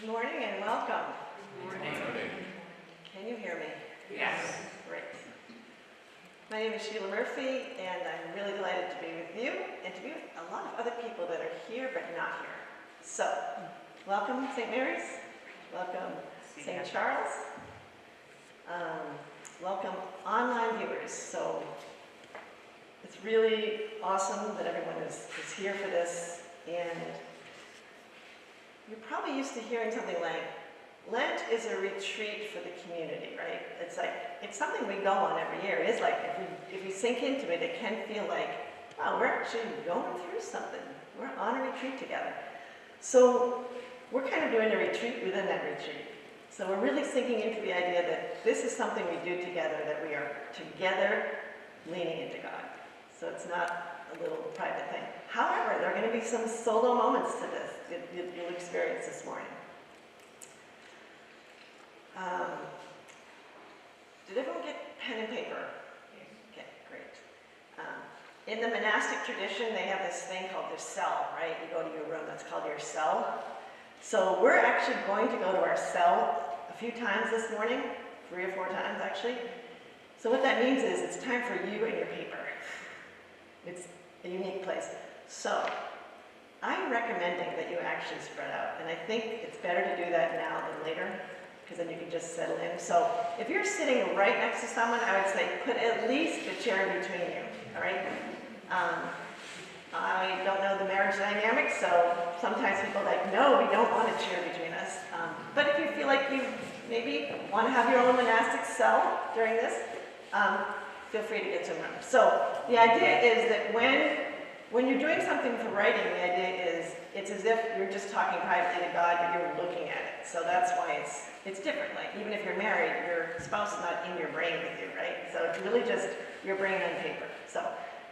Good morning and welcome. Good morning. Can you hear me? Yes. Great. My name is Sheila Murphy, and I'm really delighted to be with you and to be with a lot of other people that are here but not here. So, welcome St. Mary's, welcome St. Charles, welcome online viewers. So, it's really awesome that everyone is here for this, and you're probably used to hearing something like, Lent is a retreat for the community, right? It's something we go on every year. It is like, if you sink into it, it can feel like, wow, we're actually going through something. We're on a retreat together. So we're kind of doing a retreat within that retreat. So we're really sinking into the idea that this is something we do together, that we are together leaning into God. So it's not a little private thing. However, there are going to be some solo moments to this that you'll experience this morning. Did everyone get pen and paper? Okay, great. In the monastic tradition, they have this thing called their cell, right? You go to your room, that's called your cell. So we're actually going to go to our cell a few times this morning, 3 or 4 times actually. So what that means is it's time for you and your paper. It's a unique place. So I'm recommending that you actually spread out, and I think it's better to do that now than later, because then you can just settle in. So if you're sitting right next to someone, I would say put at least a chair in between you, all right? I don't know the marriage dynamic, so sometimes people are like, no, we don't want a chair between us. But if you feel like you maybe want to have your own monastic cell during this, feel free to get some room. So the idea is that when you're doing something for writing, the idea is it's as if you're just talking privately to God, but you're looking at it. So that's why it's different. Like even if you're married, your spouse is not in your brain with you, right? So it's really just your brain on paper. So,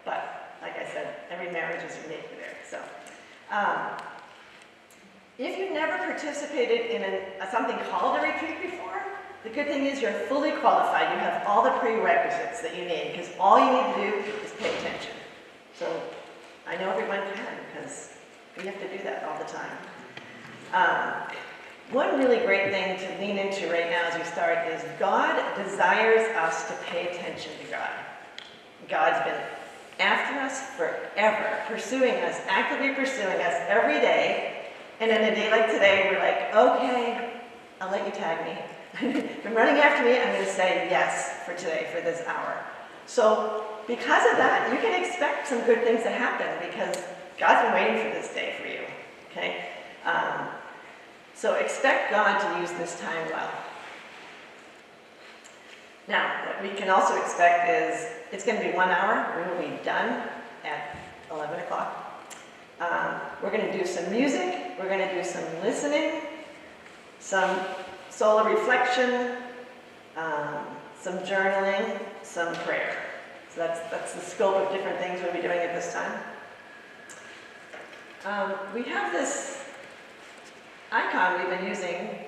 but like I said, every marriage is unique there. So, if you've never participated in something called a retreat before, the good thing is you're fully qualified. You have all the prerequisites that you need, because all you need to do is pay attention. So I know everyone can, because we have to do that all the time. One really great thing to lean into right now as we start is God desires us to pay attention to God. God's been after us forever, pursuing us, actively pursuing us every day. And in a day like today, we're like, okay, I'll let you tag me. If you're running after me, I'm going to say yes for today, for this hour. So because of that, you can expect some good things to happen, because God's been waiting for this day for you. Okay? So expect God to use this time well. Now, what we can also expect is it's going to be 1 hour. We will be done at 11 o'clock. We're going to do some music. We're going to do some listening, some solo reflection, some journaling, some prayer. So that's the scope of different things we'll be doing at this time. We have this icon we've been using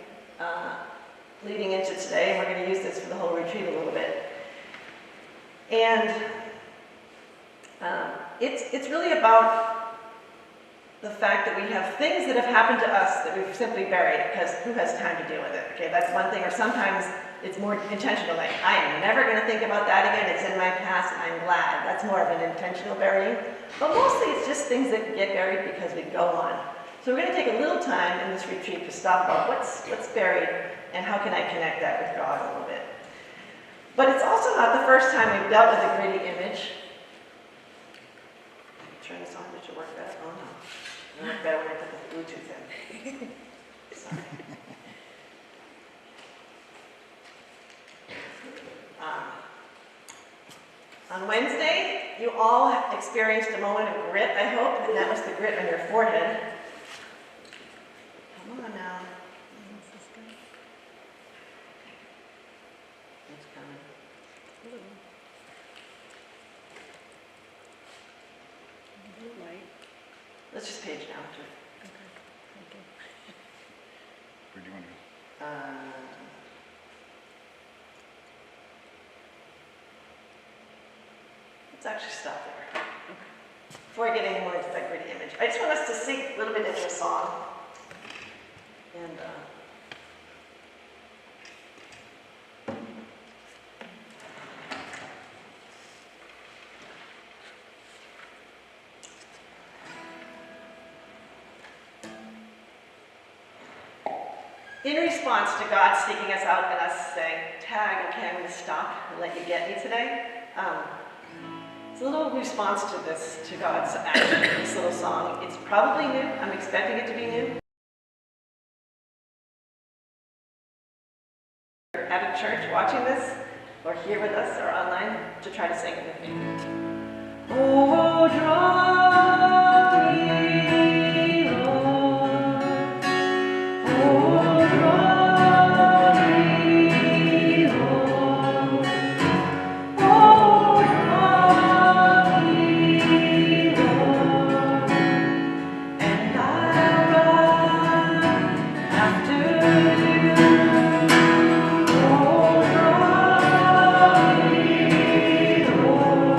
leading into today, and we're going to use this for the whole retreat a little bit. And it's really about the fact that we have things that have happened to us that we've simply buried, because who has time to deal with it? Okay, that's one thing. Or sometimes it's more intentional, like, I am never going to think about that again. It's in my past, and I'm glad. That's more of an intentional burying. But mostly it's just things that get buried because we go on. So we're going to take a little time in this retreat to stop about what's buried and how can I connect that with God a little bit. But it's also not the first time we've dealt with a gritty image. Turn this on, did it work better? Oh no. It worked better when I put the Bluetooth in. Sorry. On Wednesday, you all experienced a moment of grit, I hope, and that was the grit on your forehead. Come on now. It's coming. Let's just page down to. Okay, thank you. Where do you want to go? Let's actually stop there. Before I get any more into that gritty image, I just want us to sink a little bit into a song. And in response to God seeking us out and us saying, tag, okay, I'm going to stop and let you get me today. It's a little response to this, to God's action, this little song. It's probably new. I'm expecting it to be new. At a church watching this, or here with us, or online, to try to sing it with me. Oh, draw me, Lord. Oh, draw me, Lord. Oh, draw me, Lord. And I'll run after you. Oh, draw me, Lord.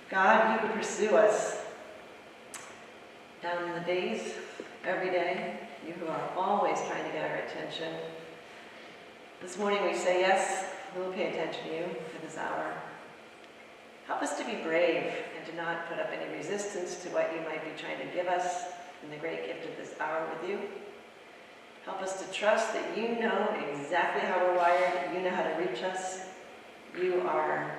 God, you pursue us down in the days, every day. You who are always trying to get our attention. This morning we say yes, we'll pay attention to you for this hour. Help us to be brave and to not put up any resistance to what you might be trying to give us in the great gift of this hour with you. Help us to trust that you know exactly how we're wired, you know how to reach us. You are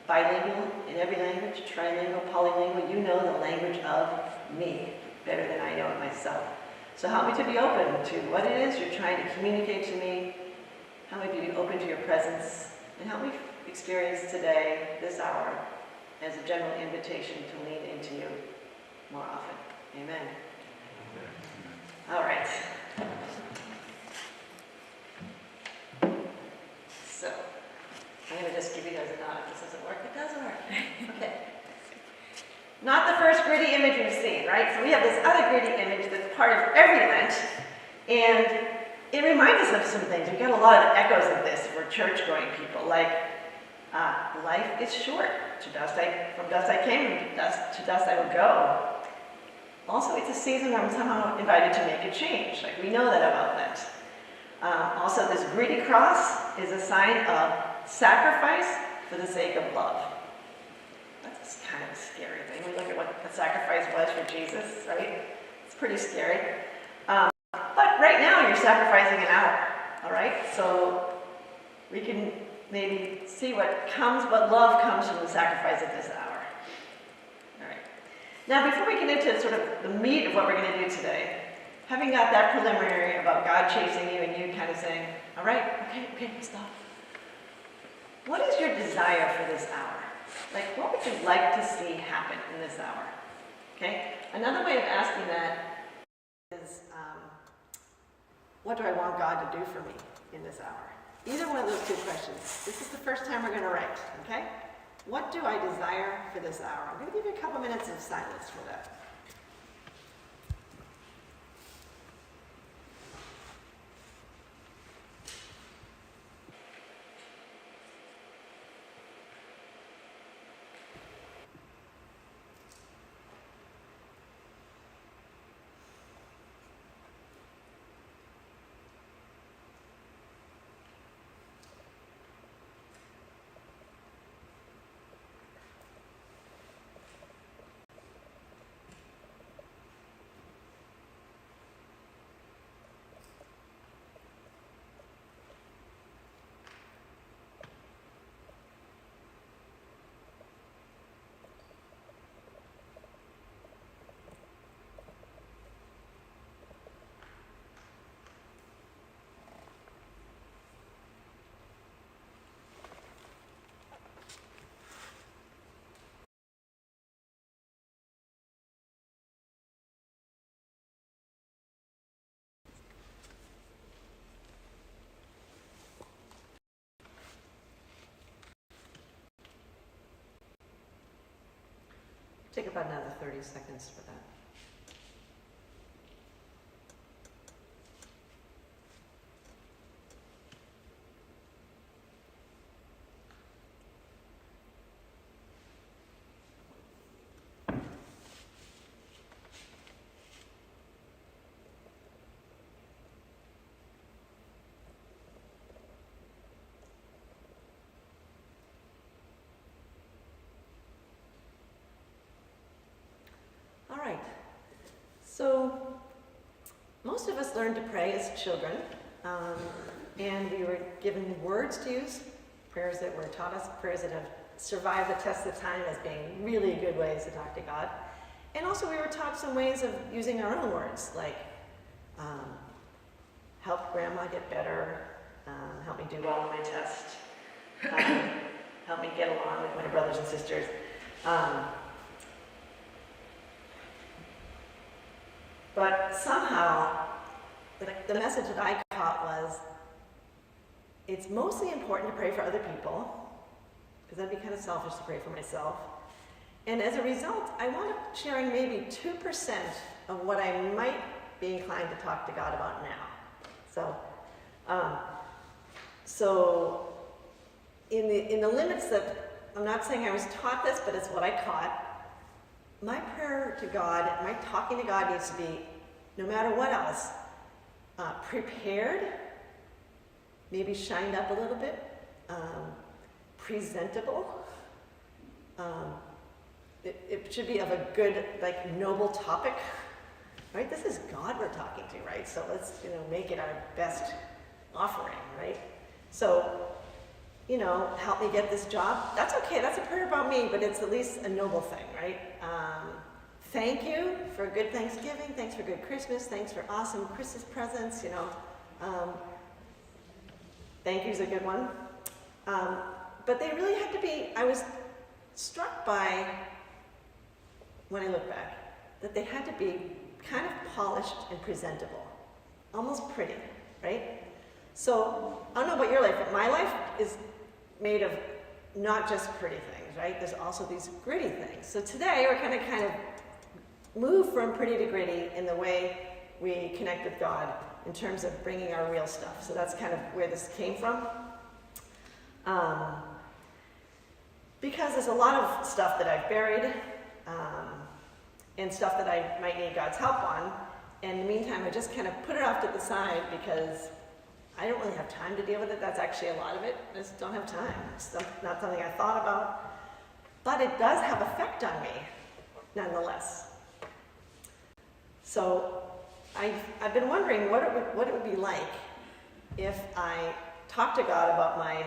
bilingual in every language, trilingual, polylingual. You know the language of me better than I know it myself. So help me to be open to what it is you're trying to communicate to me. Help me to be open to your presence. And help me experience today, this hour, as a general invitation to lean into you more often. Amen. All right. So, I'm going to just give you guys a nod. If this doesn't work, it does work. Okay. Not the first gritty image we've seen, right? So we have this other gritty image that's part of every Lent, and it reminds us of some things. We got a lot of echoes of this for church-going people, like life is short. From dust I came, to dust I will go. Also, it's a season where I'm somehow invited to make a change. Like, we know that about Lent. Also, this gritty cross is a sign of sacrifice for the sake of love. That's kind of a scary thing. We look at what the sacrifice was for Jesus, right? It's pretty scary. But right now, you're sacrificing an hour, all right? So we can maybe see what love comes from the sacrifice of this hour. All right. Now, before we get into sort of the meat of what we're going to do today, having got that preliminary about God chasing you and you kind of saying, all right, okay, stop. What is your desire for this hour? Like, what would you like to see happen in this hour? Okay? Another way of asking that is, what do I want God to do for me in this hour? Either one of those two questions. This is the first time we're going to write, okay? What do I desire for this hour? I'm going to give you a couple minutes of silence for that. Take about another 30 seconds for that. All right, so most of us learned to pray as children, and we were given words to use, prayers that were taught us, prayers that have survived the test of time as being really good ways to talk to God. And also we were taught some ways of using our own words, like help grandma get better, help me do well on my test, help me get along with my brothers and sisters. But somehow, the message that I caught was, it's mostly important to pray for other people, because that'd be kind of selfish to pray for myself. And as a result, I wound up sharing maybe 2% of what I might be inclined to talk to God about now. So in the limits that, I'm not saying I was taught this, but it's what I caught. My prayer to God, my talking to God needs to be, no matter what else, prepared, maybe shined up a little bit, presentable. It should be of a good, noble topic, right? This is God we're talking to, right? So let's, make it our best offering, right? So, help me get this job. That's okay, that's a prayer about me, but it's at least a noble thing, right? Thank you for a good Thanksgiving, thanks for good Christmas, thanks for awesome Christmas presents, thank you's a good one. But they really had to be, I was struck by, when I look back, that they had to be kind of polished and presentable, almost pretty, right? So, I don't know about your life, but my life is made of not just pretty things, right? There's also these gritty things. So today we're kind of move from pretty to gritty in the way we connect with God in terms of bringing our real stuff. So that's kind of where this came from. Because there's a lot of stuff that I've buried and stuff that I might need God's help on. And in the meantime, I just kind of put it off to the side because I don't really have time to deal with it. That's actually a lot of it. I just don't have time. It's not something I thought about. But it does have effect on me, nonetheless. So I've been wondering what it would be like if I talked to God about my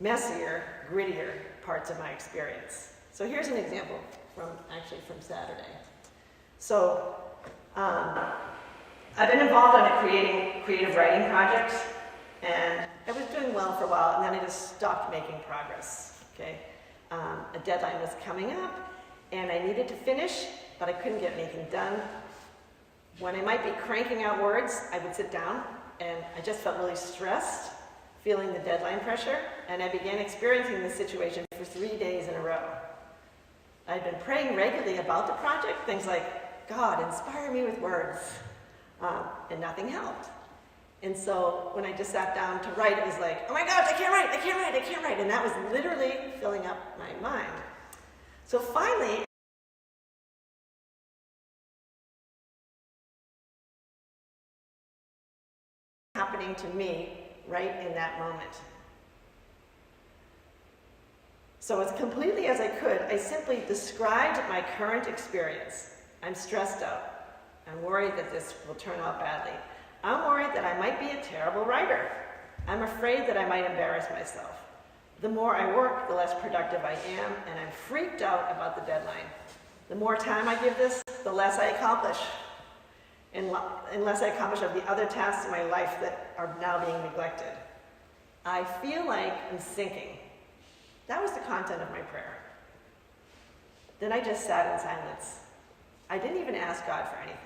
messier, grittier parts of my experience. So here's an example from Saturday. So I've been involved in a creative writing project, and I was doing well for a while, and then I just stopped making progress, okay? A deadline was coming up, and I needed to finish, but I couldn't get anything done. When I might be cranking out words, I would sit down, and I just felt really stressed, feeling the deadline pressure, and I began experiencing this situation for 3 days in a row. I'd been praying regularly about the project, things like, God, inspire me with words, and nothing helped. And so when I just sat down to write, it was like, oh my gosh, I can't write, and that was literally filling up my mind. So finally, happening to me right in that moment. So as completely as I could, I simply described my current experience. I'm stressed out. I'm worried that this will turn out badly. I'm worried that I might be a terrible writer. I'm afraid that I might embarrass myself. The more I work, the less productive I am, and I'm freaked out about the deadline. The more time I give this, the less I accomplish. Unless I accomplish of the other tasks in my life that are now being neglected. I feel like I'm sinking. That was the content of my prayer. Then I just sat in silence. I didn't even ask God for anything.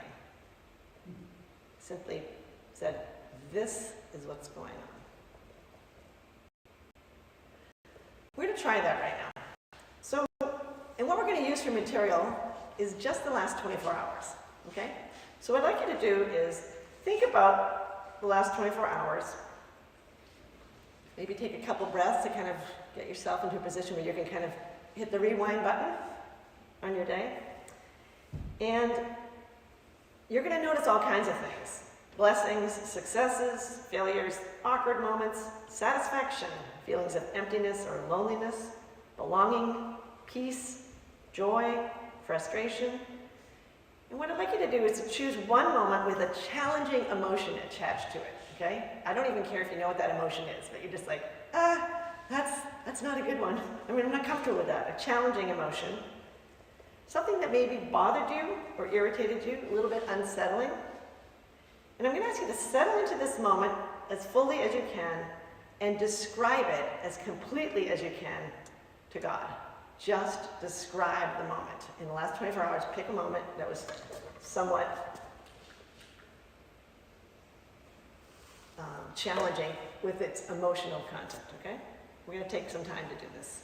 Simply said, this is what's going on. We're going to try that right now. So And what we're going to use for material is just the last 24 hours, okay? So what I'd like you to do is think about the last 24 hours. Maybe take a couple breaths to kind of get yourself into a position where you can kind of hit the rewind button on your day. And you're going to notice all kinds of things. Blessings, successes, failures, awkward moments, satisfaction, feelings of emptiness or loneliness, belonging, peace, joy, frustration. And what I'd like you to do is to choose one moment with a challenging emotion attached to it, okay? I don't even care if you know what that emotion is, but you're just like, that's not a good one. I mean, I'm not comfortable with that. A challenging emotion. Something that maybe bothered you or irritated you, a little bit unsettling. And I'm going to ask you to settle into this moment as fully as you can and describe it as completely as you can to God. Just describe the moment. In the last 24 hours, pick a moment that was somewhat challenging with its emotional content, okay? We're going to take some time to do this.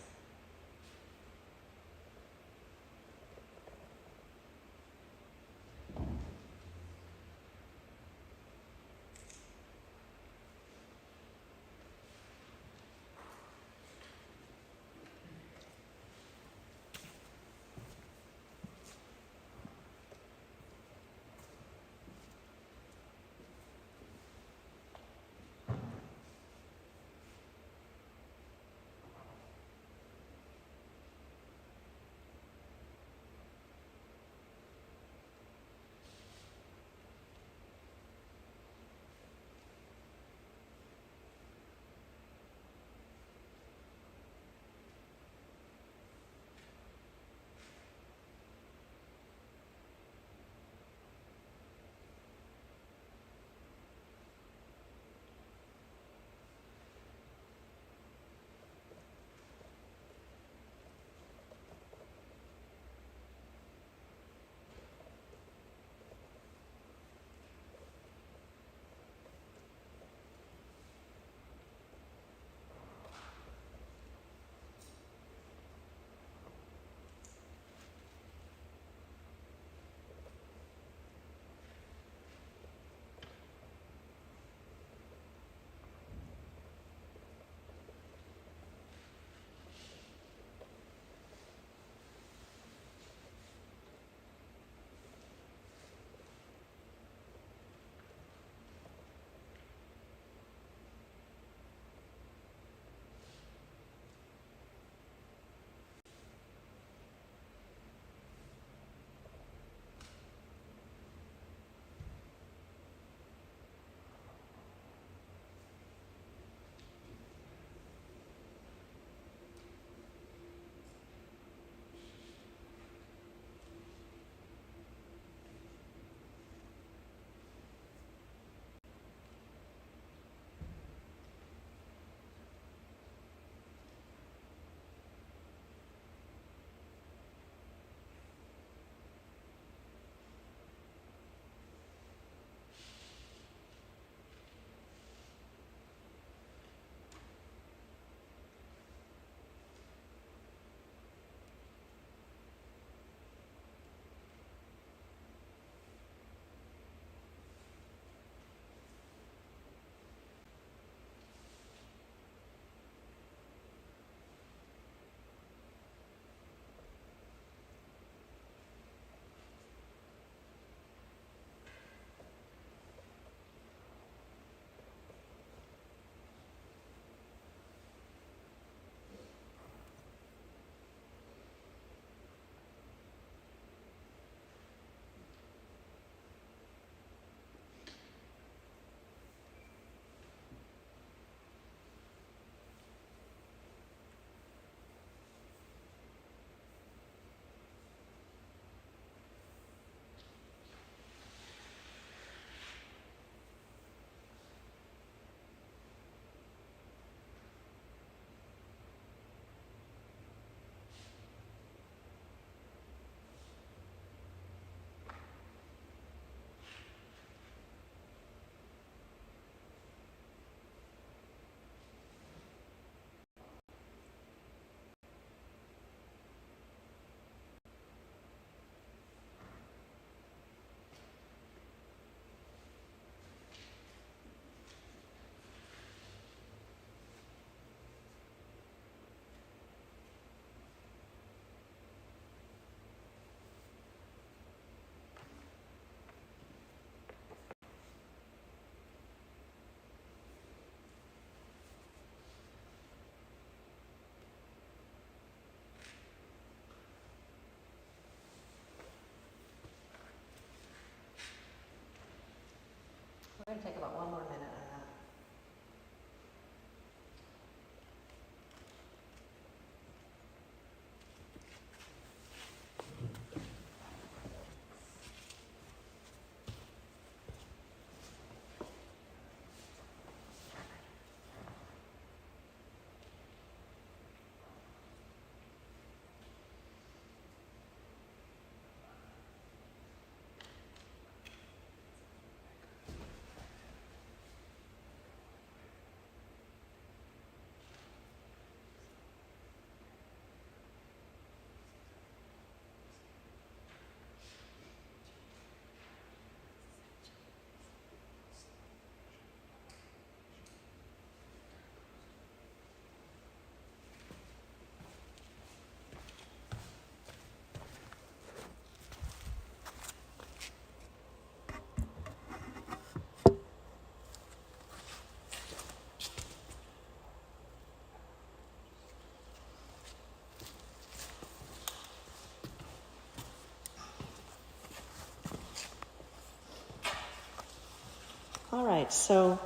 All right, so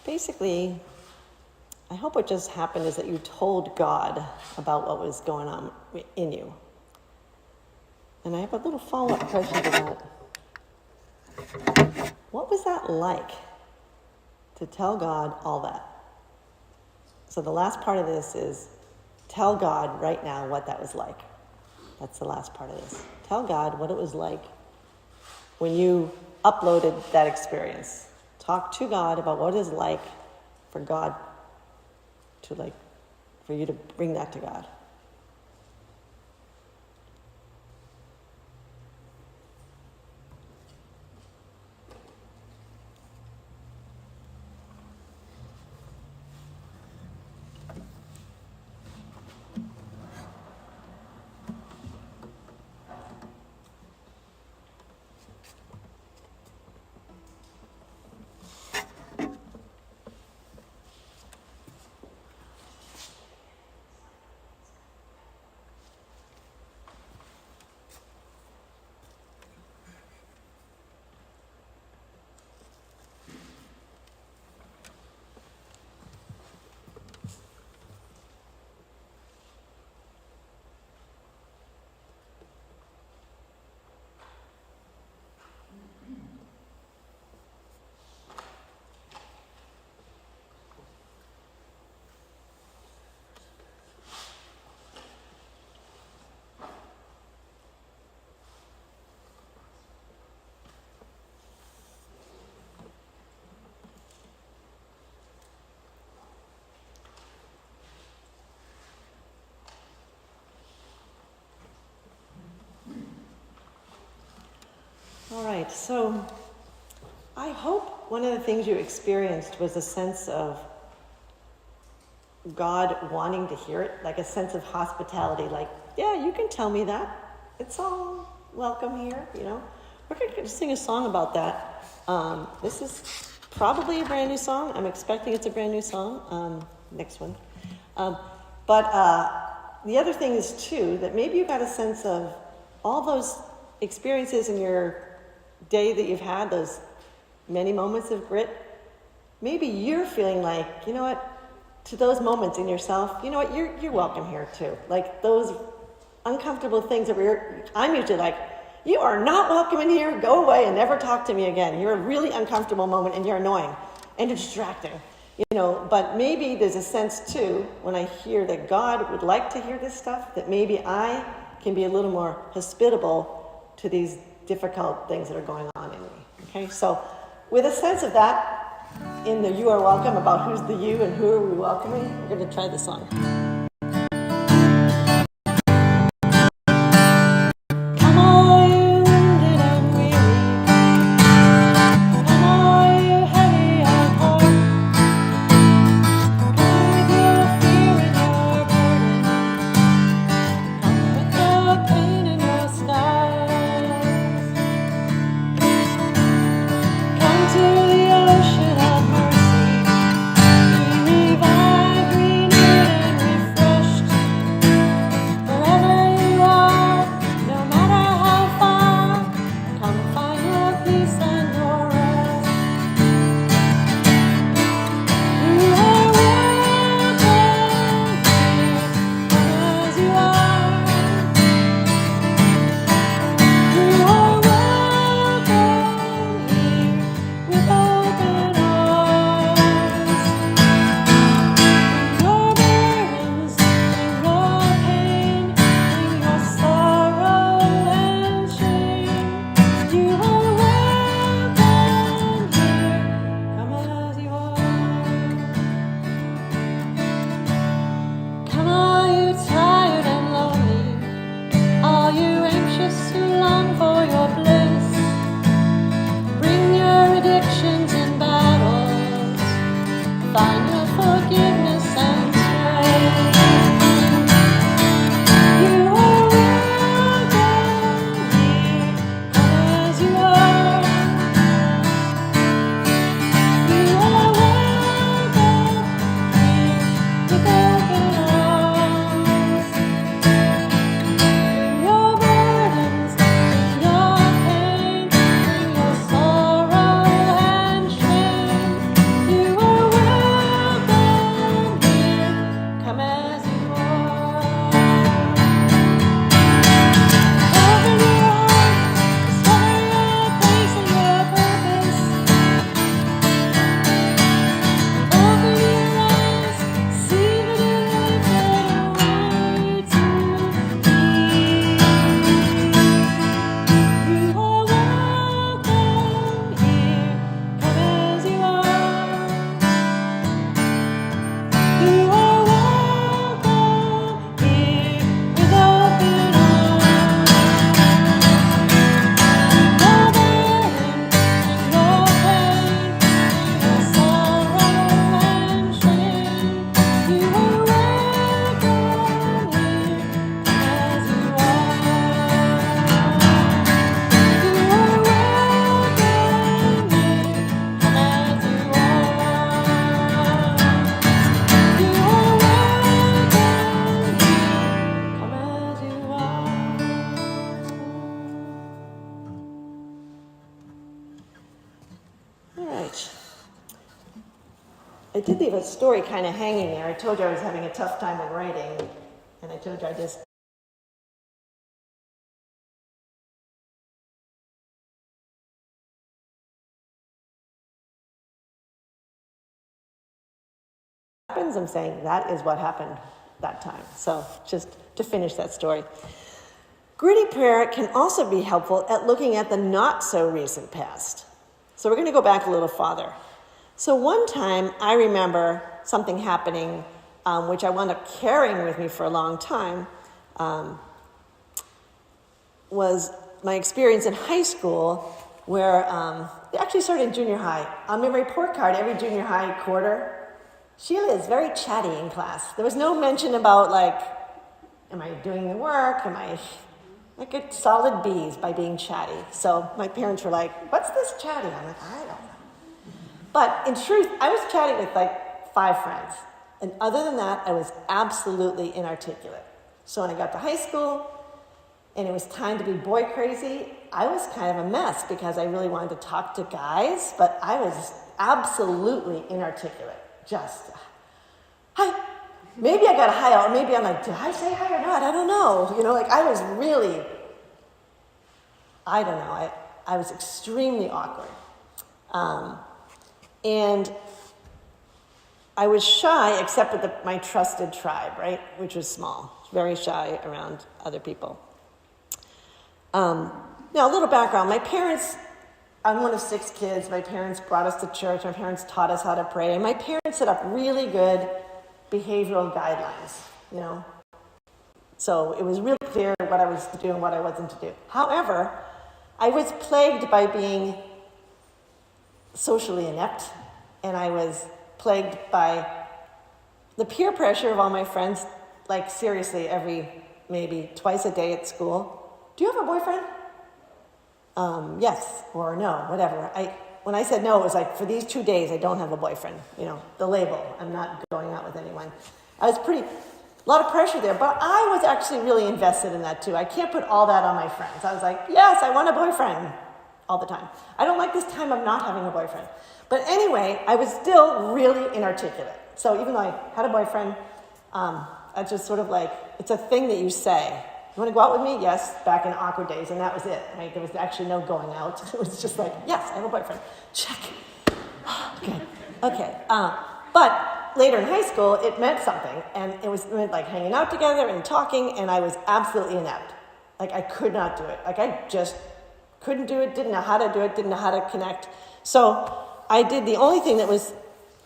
basically, I hope what just happened is that you told God about what was going on in you. And I have a little follow-up question to that. What was that like to tell God all that? So the last part of this is tell God right now what that was like. That's the last part of this. Tell God what it was like when you uploaded that experience. Talk to God about what it is like for God to for you to bring that to God. All right, so I hope one of the things you experienced was a sense of God wanting to hear it, like a sense of hospitality, like, yeah, you can tell me that. It's all welcome here, you know. We're going to sing a song about that. This is probably a brand new song. I'm expecting it's a brand new song. Next one. But the other thing is, too, that maybe you got a sense of all those experiences in your day that you've had, those many moments of grit. Maybe you're feeling like, you know what, to those moments in yourself, you know what, you're welcome here too. Like those uncomfortable things that I'm usually like, you are not welcome in here, go away and never talk to me again. You're a really uncomfortable moment and you're annoying and distracting, you know. But maybe there's a sense too, when I hear that God would like to hear this stuff, that maybe I can be a little more hospitable to these difficult things that are going on in me. Okay, so with a sense of that, in the You Are Welcome, about who's the you and who are we welcoming, we're going to try the song. Come all you wounded and weary, come all you heavy of heart, come with your fear and your burden, come with your pain and your scars, come to the ocean of mercy, be revived, renewed and refreshed. Wherever you are, no matter how far, come find your peace and your rest. You are welcome here, come as you are. You are welcome here with open arms. Your burdens, your pain, your sorrow and shame. You are welcome here, come as you are. Come all you tired and lonely, all you anxious who long for your bliss. Bring your addictions and battles, find your forgiveness and strength. You are welcome here, come as you are. You are welcome here with open arms. Bring your burdens, bring your pain. I did leave a story kind of hanging there. I told you I was having a tough time with writing, and I told you I just happens. I'm saying that is what happened that time. So just to finish that story. Gritty prayer can also be helpful at looking at the not so recent past. So we're going to go back a little farther. So one time I remember something happening which I wound up carrying with me for a long time, was my experience in high school where it actually started in junior high. On my report card, every junior high quarter, Sheila is very chatty in class. There was no mention about am I doing the work? I get solid B's by being chatty. So my parents were like, what's this chatty? I'm like, I don't know. But in truth, I was chatty with 5 friends. And other than that, I was absolutely inarticulate. So when I got to high school and it was time to be boy crazy, I was kind of a mess because I really wanted to talk to guys, but I was absolutely inarticulate. Just, hi. Maybe I got a hi, or maybe I'm like, did I say hi or not? I don't know. I was really, I don't know. I was extremely awkward. And I was shy, except with my trusted tribe, right? Which was small, very shy around other people. Now, a little background. My parents, I'm one of 6 kids. My parents brought us to church. My parents taught us how to pray. And my parents set up really good behavioral guidelines, So it was really clear what I was to do and what I wasn't to do. However, I was plagued by being socially inept, and I was plagued by the peer pressure of all my friends, seriously, maybe twice a day at school. Do you have a boyfriend? Yes, or no, whatever. When I said no, it was for these 2 days, I don't have a boyfriend. The label. I'm not going out with anyone. I was a lot of pressure there, but I was actually really invested in that too. I can't put all that on my friends. I was like, yes, I want a boyfriend all the time. I don't like this time of not having a boyfriend. But anyway, I was still really inarticulate. So even though I had a boyfriend, I just sort of it's a thing that you say. You want to go out with me? Yes, back in awkward days, and that was it. Right? There was actually no going out. It was just yes, I have a boyfriend. Check. Okay. But later in high school, it meant something, and it meant hanging out together and talking, and I was absolutely inept. I could not do it. I just couldn't do it, didn't know how to do it, didn't know how to connect. So I did the only thing that was,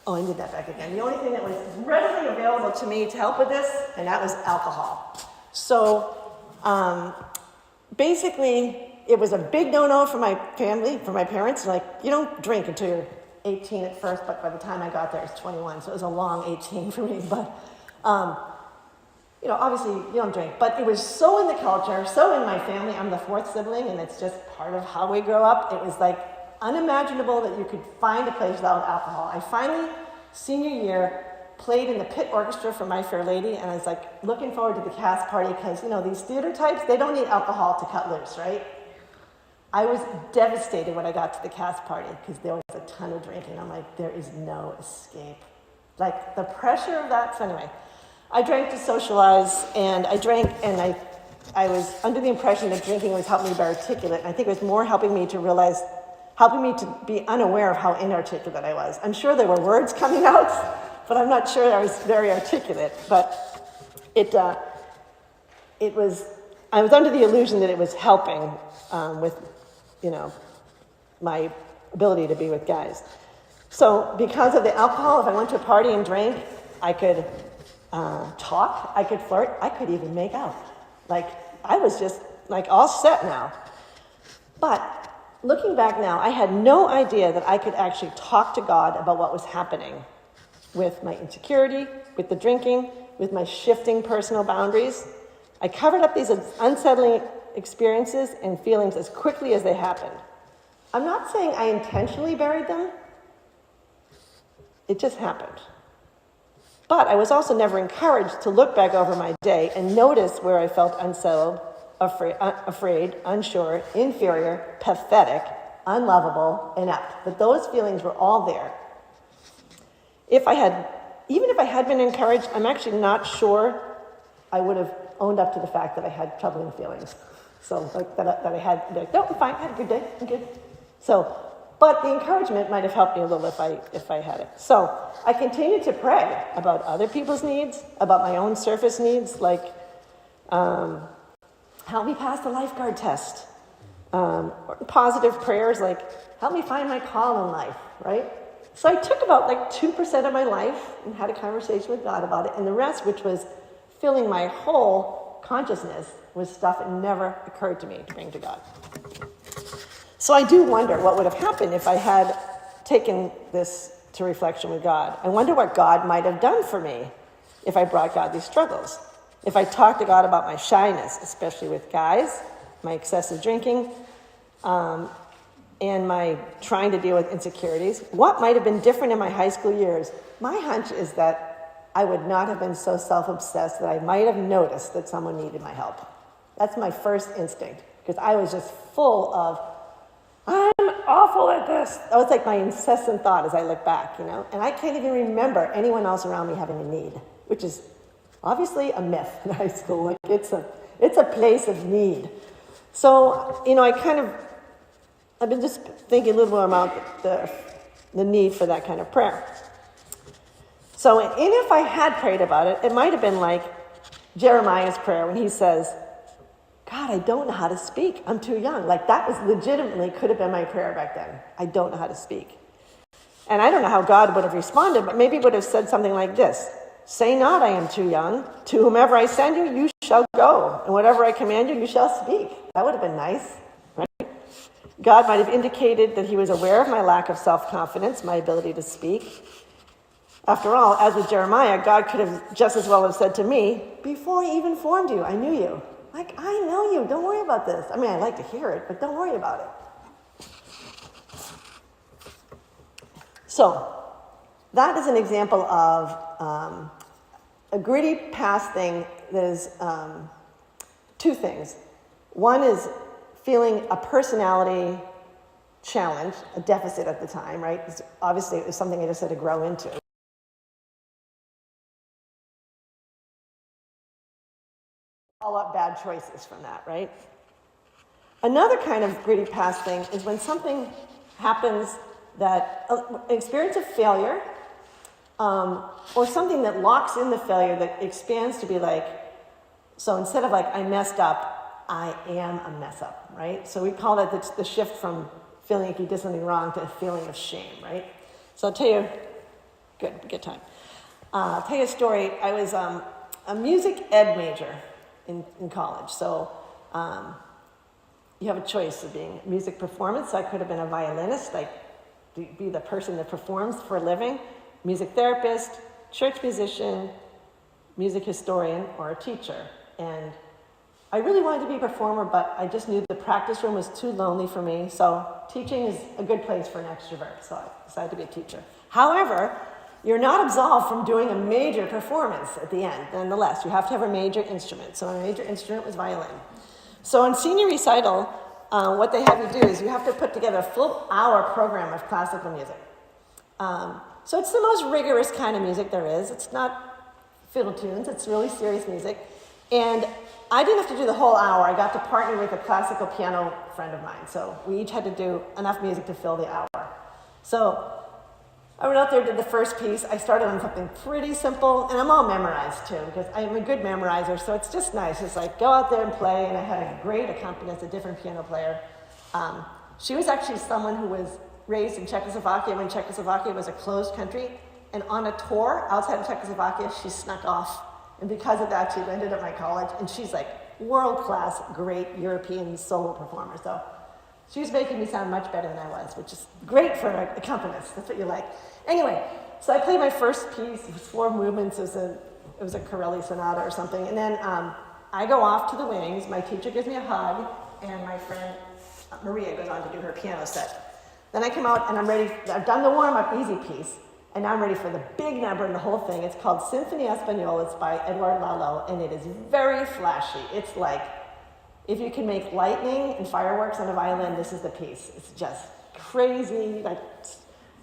I did that back again. The only thing that was readily available to me to help with this, and that was alcohol. So basically, it was a big no-no for my family, for my parents. You don't drink until you're 18 at first, but by the time I got there, I was 21, so it was a long 18 for me. But, obviously, you don't drink. But it was so in the culture, so in my family. I'm the 4th sibling, and it's just part of how we grow up. It was unimaginable that you could find a place without alcohol. I finally, senior year, played in the pit orchestra for My Fair Lady, and I was looking forward to the cast party because, these theater types, they don't need alcohol to cut loose, right? I was devastated when I got to the cast party because there was a ton of drinking. I'm there is no escape. The pressure of that. So anyway, I drank to socialize, and I drank, and I was under the impression that drinking was helping me be articulate, and I think it was more helping me to be unaware of how inarticulate I was. I'm sure there were words coming out, but I'm not sure I was very articulate. But I was under the illusion that it was helping with, my ability to be with guys. So because of the alcohol, if I went to a party and drank, I could talk, I could flirt, I could even make out. I was just all set now. But looking back now, I had no idea that I could actually talk to God about what was happening with my insecurity, with the drinking, with my shifting personal boundaries. I covered up these unsettling experiences and feelings as quickly as they happened. I'm not saying I intentionally buried them. It just happened. But I was also never encouraged to look back over my day and notice where I felt unsettled, afraid, unsure, inferior, pathetic, unlovable, inept. But those feelings were all there. even if I had been encouraged, I'm actually not sure I would have owned up to the fact that I had troubling feelings. So like that I had, like, no, I'm fine, I had a good day, I'm good. So, but the encouragement might have helped me a little if I had it. So I continued to pray about other people's needs, about my own surface needs, like help me pass the lifeguard test. Or positive prayers like help me find my call in life, right? So I took about like 2% of my life and had a conversation with God about it, and the rest, which was filling my whole consciousness, was stuff that never occurred to me to bring to God. So I do wonder what would have happened if I had taken this to reflection with God. I wonder what God might have done for me if I brought God these struggles. If I talked to God about my shyness, especially with guys, my excessive drinking, and my trying to deal with insecurities, what might have been different in my high school years? My hunch is that I would not have been so self-obsessed that I might have noticed that someone needed my help. That's my first instinct, because I was just full of, I'm awful at this. That was like my incessant thought as I look back, you know? And I can't even remember anyone else around me having a need, which is obviously a myth in high school. Like it's a place of need. So, you know, I've been just thinking a little more about the need for that kind of prayer. So, and if I had prayed about it, it might have been like Jeremiah's prayer when he says, God, I don't know how to speak. I'm too young. Like that was legitimately could have been my prayer back then. I don't know how to speak. And I don't know how God would have responded, but maybe he would have said something like this. Say not, I am too young. To whomever I send you, you shall go. And whatever I command you, you shall speak. That would have been nice, right? God might have indicated that he was aware of my lack of self-confidence, my ability to speak. After all, as with Jeremiah, God could have just as well have said to me, before he even formed you, I knew you. Like, I know you. Don't worry about this. I mean, I like to hear it, but don't worry about it. So, that is an example of a gritty past thing that is two things. One is feeling a personality challenge, a deficit at the time, right? Obviously, it was something I just had to grow into. All up bad choices from that, right? Another kind of gritty past thing is when something happens that, an experience of failure, or something that locks in the failure that expands to be like, so instead of like, I messed up, I am a mess up, right? So we call that the shift from feeling like you did something wrong to a feeling of shame, right? So I'll tell you, good time. I'll tell you a story. I was a music ed major in college. So you have a choice of being music performance. So I could have been a violinist, like be the person that performs for a living, music therapist, church musician, music historian, or a teacher. And I really wanted to be a performer, but I just knew the practice room was too lonely for me. So teaching is a good place for an extrovert. So I decided to be a teacher. However, you're not absolved from doing a major performance at the end. Nonetheless, you have to have a major instrument. So my major instrument was violin. So in senior recital, what they have you do is you have to put together a full hour program of classical music. So it's the most rigorous kind of music there is. It's not fiddle tunes. It's really serious music. And I didn't have to do the whole hour. I got to partner with a classical piano friend of mine. So we each had to do enough music to fill the hour. So I went out there, did the first piece. I started on something pretty simple, and I'm all memorized too, because I'm a good memorizer, so it's just nice. Just like go out there and play, and I had a great accompanist, a different piano player. She was actually someone who was raised in Czechoslovakia when Czechoslovakia was a closed country, and on a tour outside of Czechoslovakia, she snuck off. And because of that, she landed at my college, and she's like world-class, great European solo performer. So she was making me sound much better than I was, which is great for an accompanist. That's what you like. Anyway, so I played my first piece. It was 4 movements. It was a Corelli sonata or something. And then I go off to the wings. My teacher gives me a hug, and my friend Maria goes on to do her piano set. Then I come out, and I'm ready. I've done the warm-up easy piece, and now I'm ready for the big number and the whole thing. It's called Sinfonia Española. It's by Eduard Lalo, and it is very flashy. It's like, if you can make lightning and fireworks on a violin, this is the piece. It's just crazy, like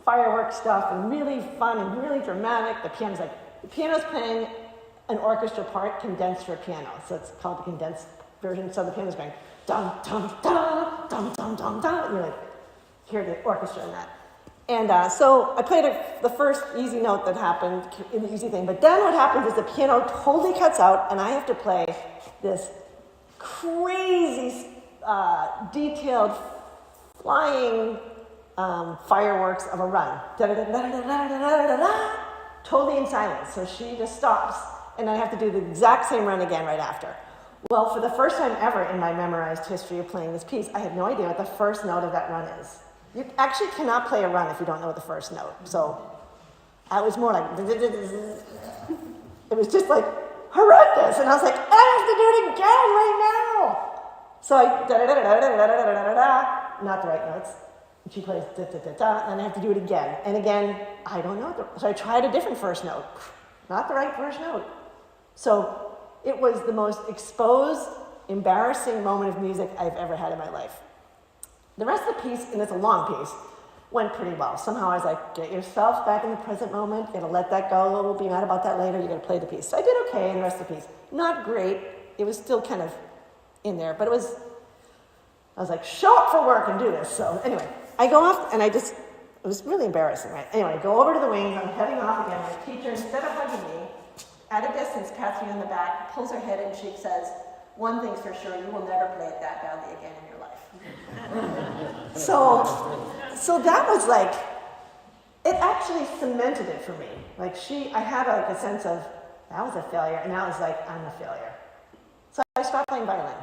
fireworks stuff and really fun and really dramatic. The piano's playing an orchestra part condensed for piano. So it's called the condensed version. So the piano's going dum, dum, dum, dum, dum, dum, dum. You hear the orchestra in that. And so I played the first easy note that happened, an easy thing. But then what happens is the piano totally cuts out, and I have to play this crazy, detailed, flying fireworks of a run. Totally in silence. So she just stops, and I have to do the exact same run again right after. Well, for the first time ever in my memorized history of playing this piece, I had no idea what the first note of that run is. You actually cannot play a run if you don't know the first note. So I was more like, it was just like horrendous. And I was like, I have to do it again right now. So I, not the right notes. And she plays da-da-da-da, and I have to do it again. And again, I don't know. So I tried a different first note. Not the right first note. So it was the most exposed, embarrassing moment of music I've ever had in my life. The rest of the piece, and it's a long piece, went pretty well. Somehow I was like, get yourself back in the present moment. You're gonna let that go. We'll be mad about that later. You're gonna play the piece. So I did okay in the rest of the piece. Not great. It was still kind of in there, but I was like, show up for work and do this. So anyway, I go off, and it was really embarrassing, right? Anyway, I go over to the wings. I'm heading off again. My teacher, instead of hugging me, at a distance, pats me on the back, pulls her head in, and she says, one thing's for sure, you will never play it that badly again in your life. So that was like, it actually cemented it for me. Like I had like a sense of, that was a failure, and now it's like, I'm a failure. So I stopped playing violin.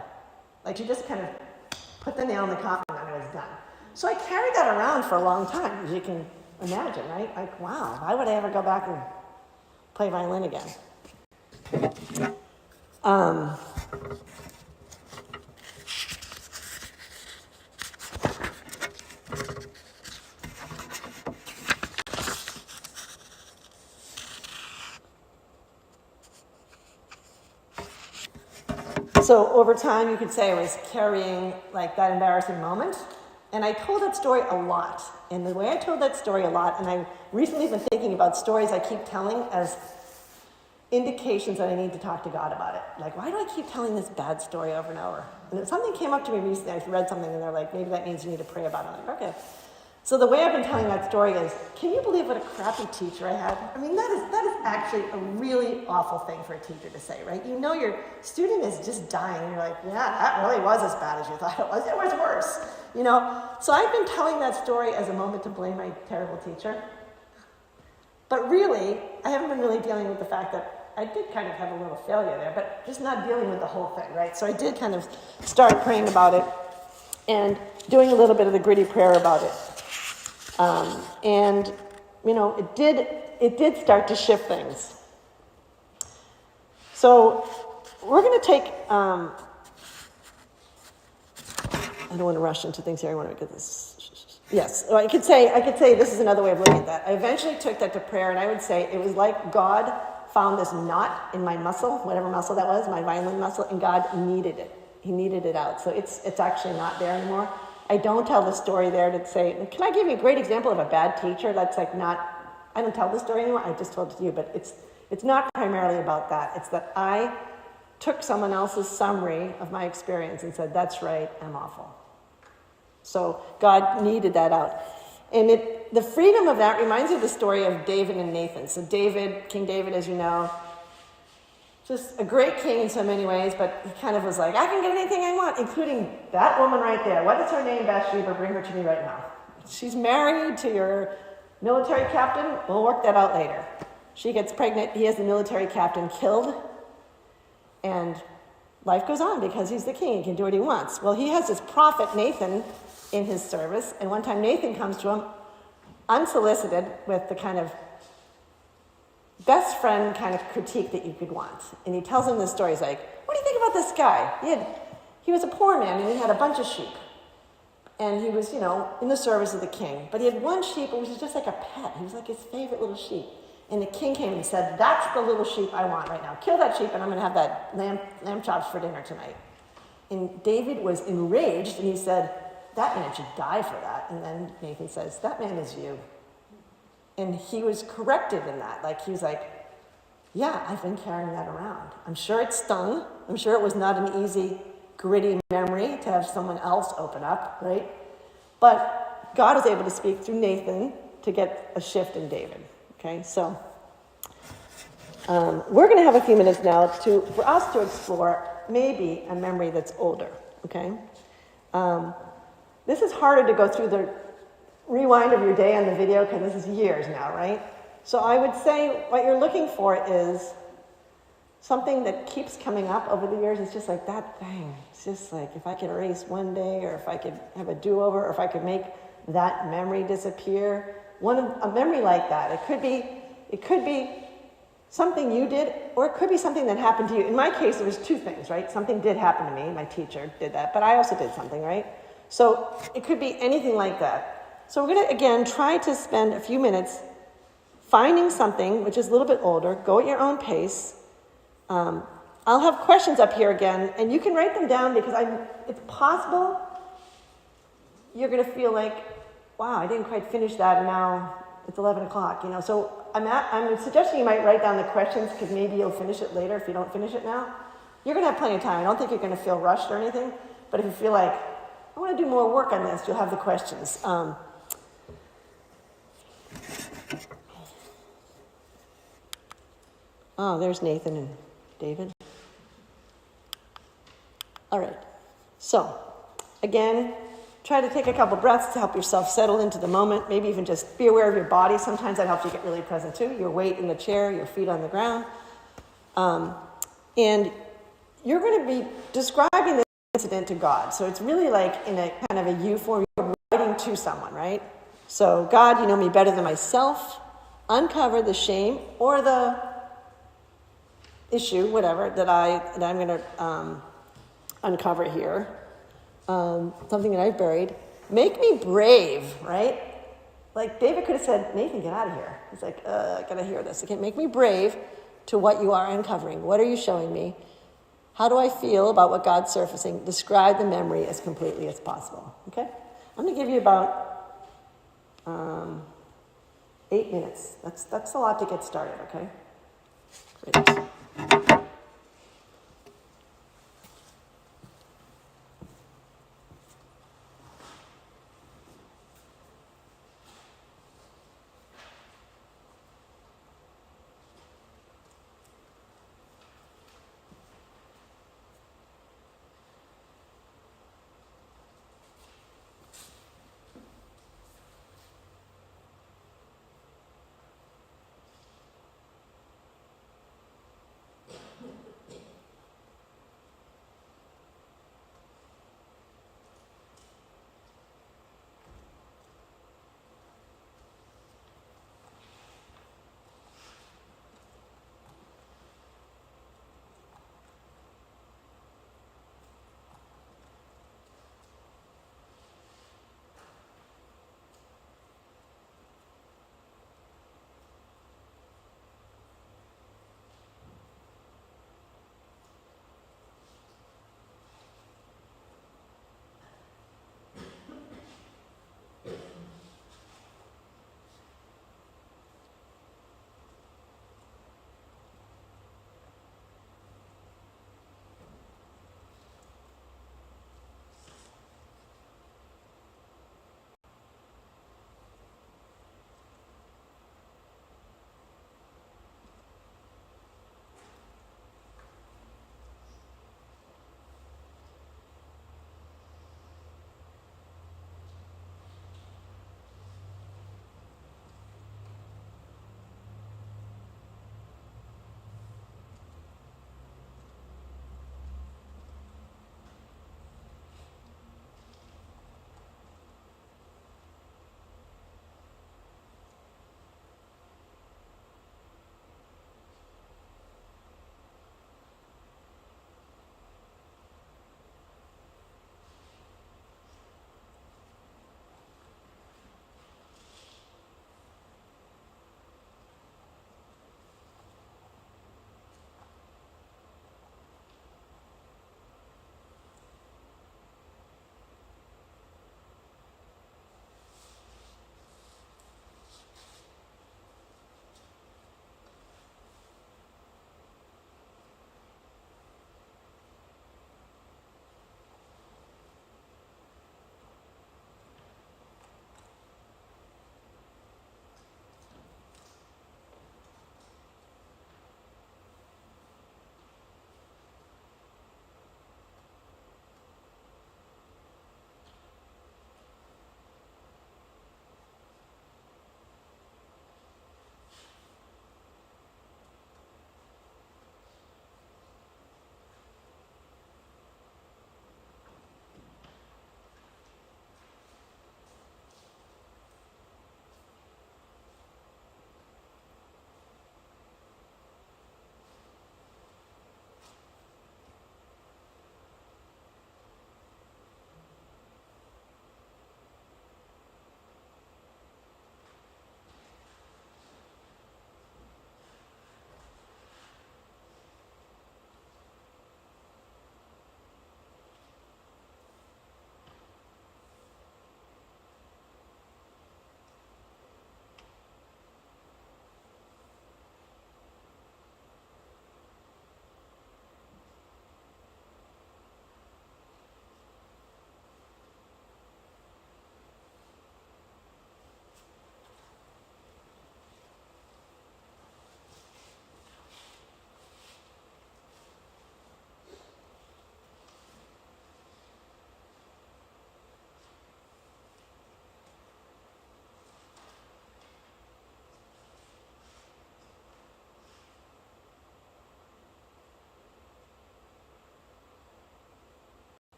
Like she just kind of put the nail in the coffin and I was done. So I carried that around for a long time, as you can imagine, right? Like, wow, why would I ever go back and play violin again? So over time, you could say I was carrying like that embarrassing moment. And I told that story a lot. And the way I told that story a lot, and I've recently been thinking about stories I keep telling as indications that I need to talk to God about it. Like, why do I keep telling this bad story over and over? And something came up to me recently. I read something, and they're like, maybe that means you need to pray about it. I'm like, okay. So the way I've been telling that story is, can you believe what a crappy teacher I had? I mean, that is actually a really awful thing for a teacher to say, right? You know your student is just dying, and you're like, yeah, that really was as bad as you thought it was. It was worse, you know? So I've been telling that story as a moment to blame my terrible teacher. But really, I haven't been really dealing with the fact that I did kind of have a little failure there, but just not dealing with the whole thing, right? So I did kind of start praying about it and doing a little bit of the gritty prayer about it. And, you know, it did start to shift things. So we're going to take, I don't want to rush into things here. I want to get this. Yes, well, I could say this is another way of looking at that. I eventually took that to prayer, and I would say it was like God found this knot in my muscle, whatever muscle that was, my violin muscle, and God needed it. He needed it out. So it's actually not there anymore. I don't tell the story there to say, can I give you a great example of a bad teacher? That's like not, I don't tell the story anymore. I just told it to you, but it's not primarily about that. It's that I took someone else's summary of my experience and said, that's right, I'm awful. So God needed that out. And the freedom of that reminds me of the story of David and Nathan. So King David, as you know, just a great king in so many ways, but he kind of was like, I can get anything I want, including that woman right there. What is her name, Bathsheba? Bring her to me right now. She's married to your military captain. We'll work that out later. She gets pregnant. He has the military captain killed. And life goes on because he's the king. He can do what he wants. Well, he has this prophet, Nathan, in his service. And one time Nathan comes to him unsolicited with the kind of best friend kind of critique that you could want. And he tells him this story. He's like, what do you think about this guy? He was a poor man, and he had a bunch of sheep. And he was, in the service of the king. But he had one sheep, which was just like a pet. He was like his favorite little sheep. And the king came and said, that's the little sheep I want right now. Kill that sheep, and I'm going to have that lamb chops for dinner tonight. And David was enraged, and he said, that man should die for that. And then Nathan says, that man is you. And he was corrected in that. Like, he was like, yeah, I've been carrying that around. I'm sure it stung. I'm sure it was not an easy, gritty memory to have someone else open up, right? But God was able to speak through Nathan to get a shift in David, okay? So we're going to have a few minutes now for us to explore maybe a memory that's older, okay? This is harder to go through the rewind of your day on the video because this is years now, right? So I would say what you're looking for is something that keeps coming up over the years. It's just like that thing. It's just like if I could erase one day, or if I could have a do-over, or if I could make that memory disappear. A memory like that. It could be something you did, or it could be something that happened to you. In my case, there was two things, right? Something did happen to me. My teacher did that, but I also did something, right? So it could be anything like that. So we're going to, again, try to spend a few minutes finding something which is a little bit older. Go at your own pace. I'll have questions up here again, and you can write them down because it's possible you're going to feel like, wow, I didn't quite finish that, and now it's 11 o'clock, you know. So I'm suggesting you might write down the questions because maybe you'll finish it later if you don't finish it now. You're going to have plenty of time. I don't think you're going to feel rushed or anything, but if you feel like, I want to do more work on this, you'll have the questions. There's Nathan and David. All right. So, again, try to take a couple breaths to help yourself settle into the moment. Maybe even just be aware of your body. Sometimes that helps you get really present too. Your weight in the chair, your feet on the ground. And you're going to be describing this incident to God. So it's really like in a kind of a you form, you're writing to someone, right? So, God, you know me better than myself. Uncover the shame or the issue, whatever, that I'm going to uncover here. Something that I've buried. Make me brave, right? Like David could have said, Nathan, get out of here. He's like, I got to hear this. Okay, make me brave to what you are uncovering. What are you showing me? How do I feel about what God's surfacing? Describe the memory as completely as possible. Okay? I'm going to give you about 8 minutes. That's a lot to get started, okay? Great.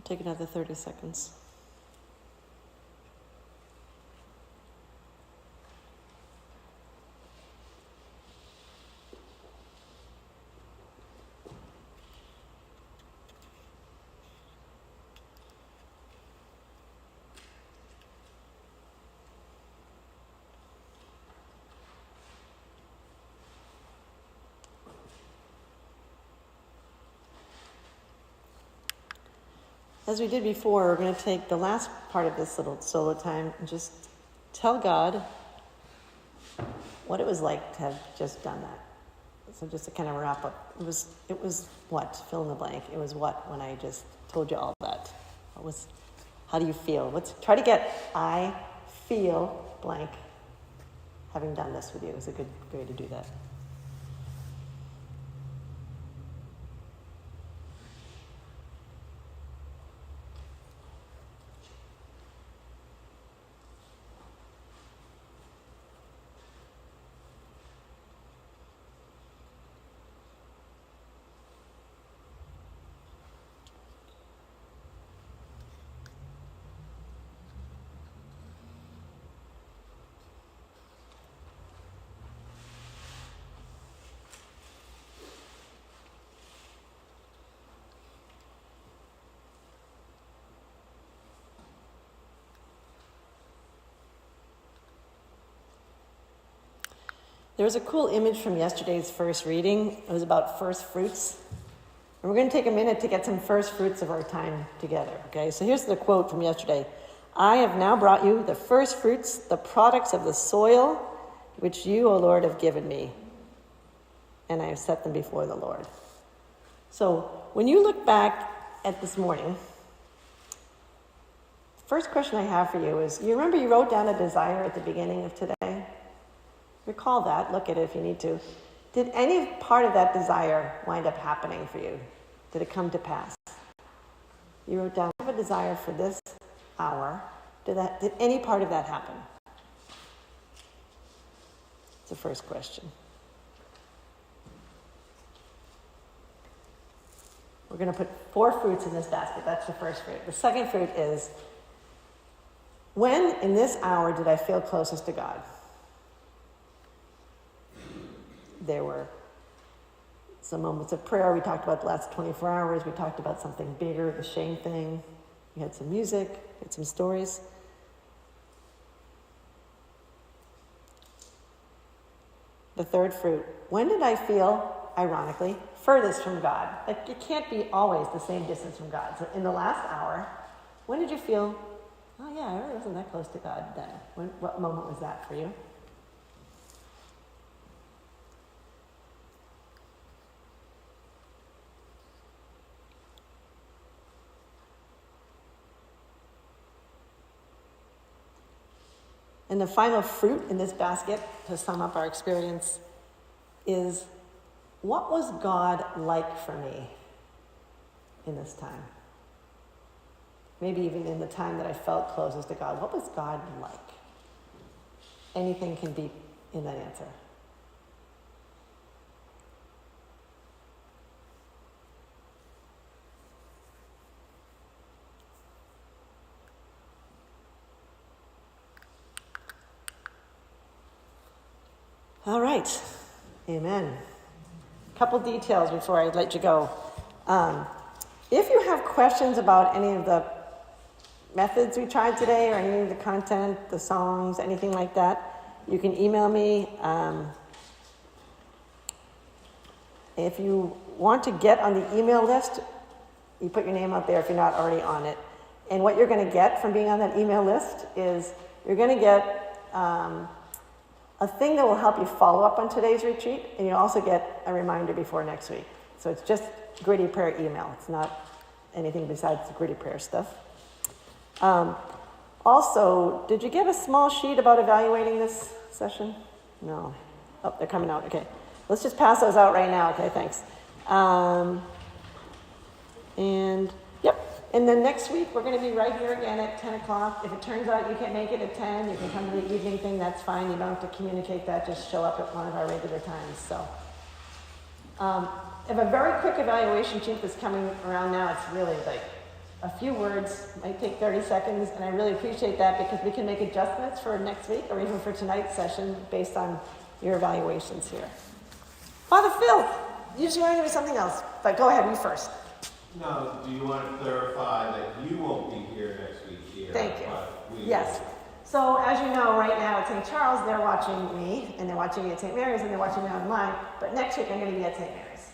Take another 30 seconds. As we did before, we're going to take the last part of this little solo time and just tell God what it was like to have just done that. So just to kind of wrap up, it was what? Fill in the blank. It was what when I just told you all that? How do you feel? Try to get I feel blank. Having done this with you is a good way to do that. There was a cool image from yesterday's first reading. It was about first fruits. And we're going to take a minute to get some first fruits of our time together, okay? So here's the quote from yesterday. I have now brought you the first fruits, the products of the soil, which you, O Lord, have given me. And I have set them before the Lord. So when you look back at this morning, the first question I have for you is, you remember you wrote down a desire at the beginning of today? Recall that, look at it if you need to. Did any part of that desire wind up happening for you? Did it come to pass? You wrote down, I have a desire for this hour. Did any part of that happen? It's the first question. We're going to put 4 fruits in this basket. That's the first fruit. The second fruit is, when in this hour did I feel closest to God? There were some moments of prayer. We talked about the last 24 hours. We talked about something bigger, the shame thing. We had some music, we had some stories. The third fruit. When did I feel, ironically, furthest from God? Like, it can't be always the same distance from God. So in the last hour, when did you feel, oh yeah, I really wasn't that close to God then? What moment was that for you? And the final fruit in this basket, to sum up our experience, is, what was God like for me in this time? Maybe even in the time that I felt closest to God. What was God like? Anything can be in that answer. All right, amen. A couple details before I let you go. If you have questions about any of the methods we tried today or any of the content, the songs, anything like that, you can email me. If you want to get on the email list, you put your name out there if you're not already on it. And what you're going to get from being on that email list is you're going to get a thing that will help you follow up on today's retreat, and you'll also get a reminder before next week. So it's just Gritty Prayer email. It's not anything besides the Gritty Prayer stuff. Also, did you get a small sheet about evaluating this session? No. Oh, they're coming out. Okay. Let's just pass those out right now. Okay, thanks. And, yep. And then next week, we're going to be right here again at 10 o'clock. If it turns out you can't make it at 10, you can come to the evening thing. That's fine. You don't have to communicate that. Just show up at one of our regular times. So, I have a very quick evaluation sheet that's coming around now. It's really like a few words, might take 30 seconds, and I really appreciate that because we can make adjustments for next week or even for tonight's session based on your evaluations here. Father Phil, usually want to give me something else, but go ahead, you first. No, do you want to clarify that you won't be here next week here? Thank you. But we Yes. So as you know, right now at St. Charles, they're watching me, and they're watching me at St. Mary's, and they're watching me online, but next week I'm going to be at St. Mary's.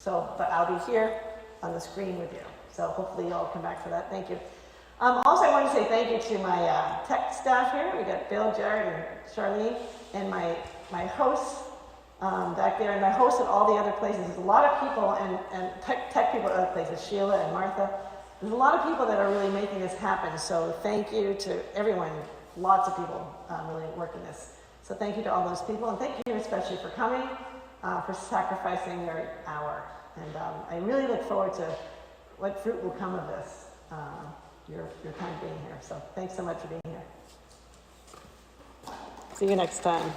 So, but I'll be here on the screen with you. So hopefully you'll come back for that. Thank you. Also, I want to say thank you to my tech staff here. We got Bill, Jared, and Charlene, and my hosts back there, and my hosts at all the other places. There's a lot of people, and tech people at other places, Sheila and Martha. There's a lot of people that are really making this happen. So thank you to everyone. Lots of people really working this. So thank you to all those people, and thank you especially for coming, for sacrificing your hour. And I really look forward to what fruit will come of this, your time being here. So thanks so much for being here. See you next time.